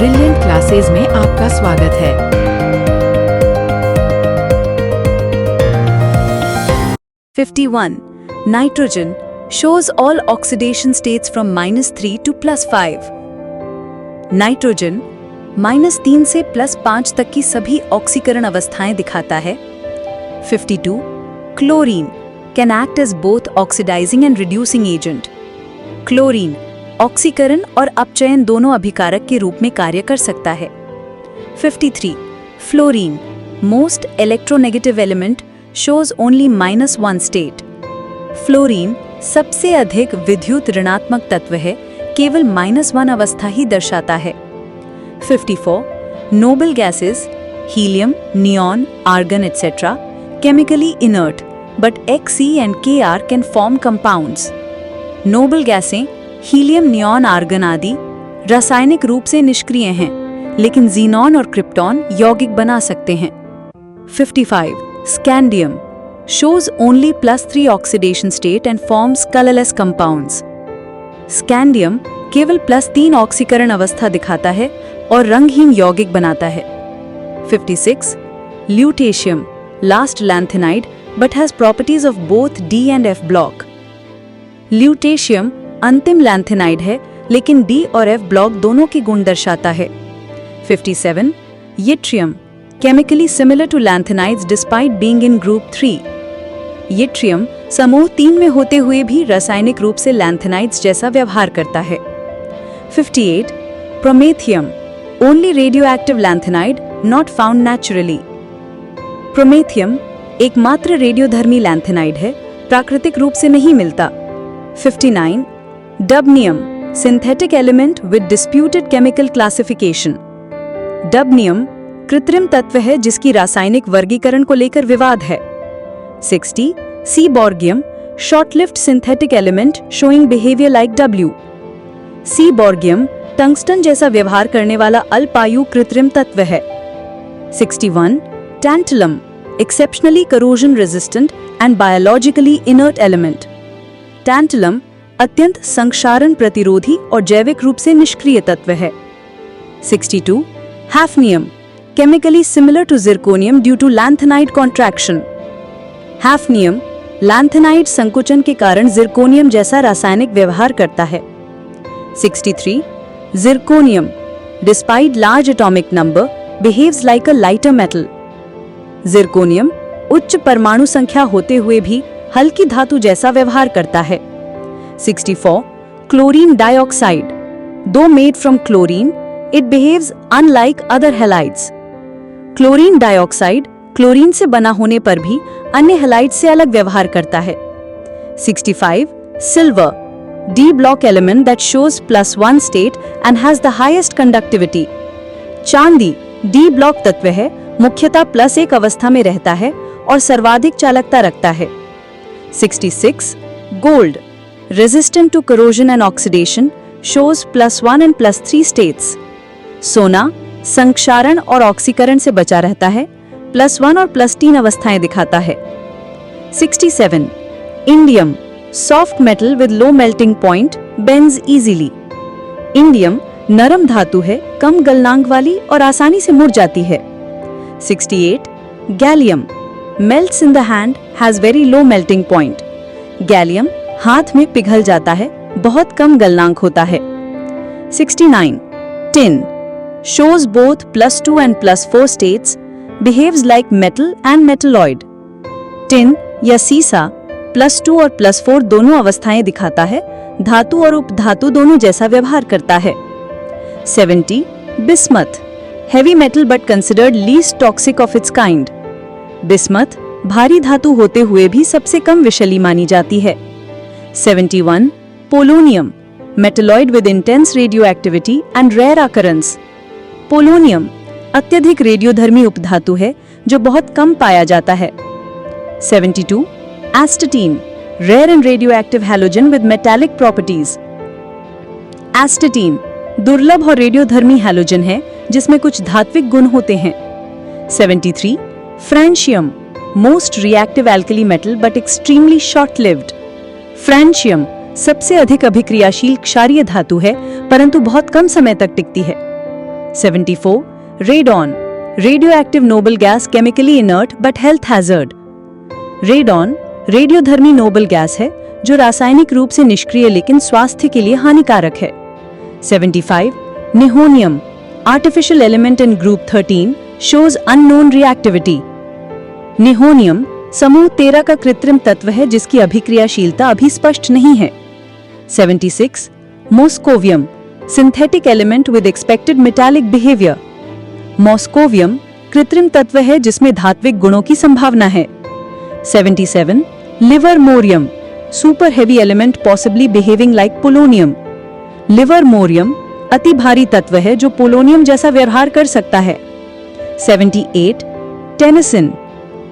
Brilliant classes में आपका स्वागत है। Nitrogen shows all oxidation states from -3 to +5. Nitrogen -3 से +5 तक की सभी ऑक्सीकरण अवस्थाएं दिखाता है। 52 chlorine can act as both oxidizing and reducing agent. Chlorine ऑक्सीकरण और अपचयन दोनों अभिकारक के रूप में कार्य कर सकता है। 53 fluorine most electronegative element shows only -1 state. Fluorine सबसे अधिक विद्युत ऋणात्मक तत्व है, केवल -1 अवस्था ही दर्शाता है। 54 noble gases helium, neon, argon etc. chemically inert, but Xc and Kr can form compounds. Noble गैसें हीलियम, नियॉन, आर्गन आदि रासायनिक रूप से निष्क्रिय हैं, लेकिन ज़ीनॉन और क्रिप्टॉन यौगिक बना सकते हैं। 55 Scandium shows only +3 oxidation state and forms colorless compounds. Scandium केवल +3 ऑक्सीकरण अवस्था दिखाता है और रंगहीन यौगिक बनाता है। 56 Lutetium last lanthanide but has properties of both D and F block. Lutetium अंतिम लैंथेनाइड है, लेकिन D और F ब्लॉक दोनों के गुण दर्शाता है। 57 Yttrium chemically similar to lanthanides despite being in group 3. Yttrium समूह 3 में होते हुए भी रासायनिक रूप से लैंथेनाइड्स जैसा व्यवहार करता है। 58 Promethium only radioactive lanthanide not found naturally. Promethium एकमात्र रेडियोधर्मी लैंथेनाइड है, प्राकृतिक रूप से नहीं मिलता। 59 Dubnium synthetic element with disputed chemical classification. Dubnium कृत्रिम तत्व है जिसकी रासायनिक वर्गीकरण को लेकर विवाद है। 60 Seaborgium short-lived synthetic element showing behavior like W. Seaborgium tungsten जैसा व्यवहार करने वाला अल्पायु कृत्रिम तत्व है। 61 Tantalum exceptionally corrosion resistant and biologically inert element. Tantalum अत्यंत संक्षारण प्रतिरोधी और जैविक रूप से निष्क्रिय तत्व है। 62 Hafnium chemically similar to zirconium due to lanthanide contraction. Hafnium lanthanide संकुचन के कारण zirconium जैसा रासायनिक व्यवहार करता है। 63 Zirconium despite large atomic number behaves like a lighter metal. Zirconium उच्च परमाणु संख्या होते हुए भी हल्की धातु जैसा व्यवहार करता है। 64 Chlorine dioxide though made from chlorine it behaves unlike other halides. Chlorine dioxide chlorine से बना होने पर भी अन्य हैलाइड से अलग व्यवहार करता है। 65 silver D block element that shows +1 state and has the highest conductivity. चांदी D ब्लॉक तत्व है, मुख्यतः +1 अवस्था में रहता है और सर्वाधिक चालकता रखता है। 66 gold resistant to corrosion and oxidation shows +1 and +3 states. सोना संक्षारण और ऑक्सीकरण से बचा रहता है, +1 और +3 अवस्थाएं दिखाता है। 67 indium soft metal with low melting point bends easily. Indium नरम धातु है, कम गलनांक वाली और आसानी से मुड़ जाती है। 68 gallium melts in the hand, has very low melting point. Gallium हाथ में पिघल जाता है, बहुत कम गलनांक होता है। 69 tin shows both +2 and +4 states, behaves like metal and metalloid. Tin या सीसा +2 और +4 दोनों अवस्थाएं दिखाता है, धातु और उपधातु दोनों जैसा व्यवहार करता है। 70 bismuth heavy metal but considered least toxic of its kind. Bismuth भारी धातु होते हुए भी सबसे कम विषैली मानी जाती है। 71 polonium metalloid with intense radioactivity and rare occurrence. Polonium अत्यधिक रेडियोधर्मी उपधातु है जो बहुत कम पाया जाता है। 72 astatine rare and radioactive halogen with metallic properties. Astatine दुर्लभ और रेडियोधर्मी हैलोजन है जिसमें कुछ धात्विक गुण होते हैं। 73 francium most reactive alkali metal but extremely short lived. Francium सबसे अधिक अभिक्रियाशील क्षारीय धातु है परंतु बहुत कम समय तक टिकती है। 74. Radon, radioactive noble gas, chemically inert but health hazard. Radon रेडियोधर्मी नोबल गैस है जो रासायनिक रूप से निष्क्रिय लेकिन स्वास्थ्य के लिए हानिकारक है। 75. Nihonium, artificial element in group 13, shows unknown reactivity. Nihonium समूह 13 का कृत्रिम तत्व है जिसकी अभिक्रियाशीलता अभी स्पष्ट नहीं है। 76. Moscovium, synthetic element with expected metallic behaviour. Moscovium कृत्रिम तत्व है जिसमें धात्विक गुणों की संभावना है। 77. Livermorium, super heavy element possibly behaving like polonium. Livermorium अति भारी तत्व है जो पोलोनियम जैसा व्यवहार कर सकता है। 78. Tennessine,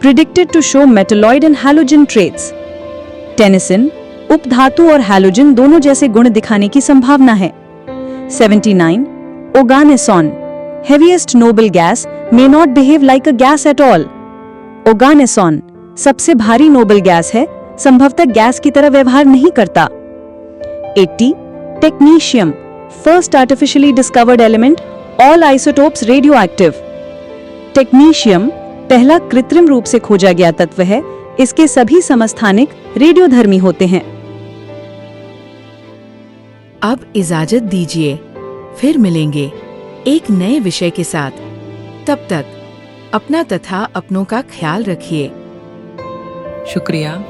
predicted to show metalloid and halogen traits. Tennessine उपधातु और हैलोजन दोनों जैसे गुण दिखाने की संभावना है। 79. Oganesson, heaviest noble gas, may not behave like a gas at all. Oganesson सबसे भारी नोबल गैस है, संभवतः गैस की तरह व्यवहार नहीं करता। 80. Technetium, first artificially discovered element, all isotopes radioactive. Technetium पहला कृत्रिम रूप से खोजा गया तत्व है, इसके सभी समस्थानिक रेडियोधर्मी होते हैं। अब इजाजत दीजिए, फिर मिलेंगे एक नए विषय के साथ। तब तक अपना तथा अपनों का ख्याल रखिए। शुक्रिया।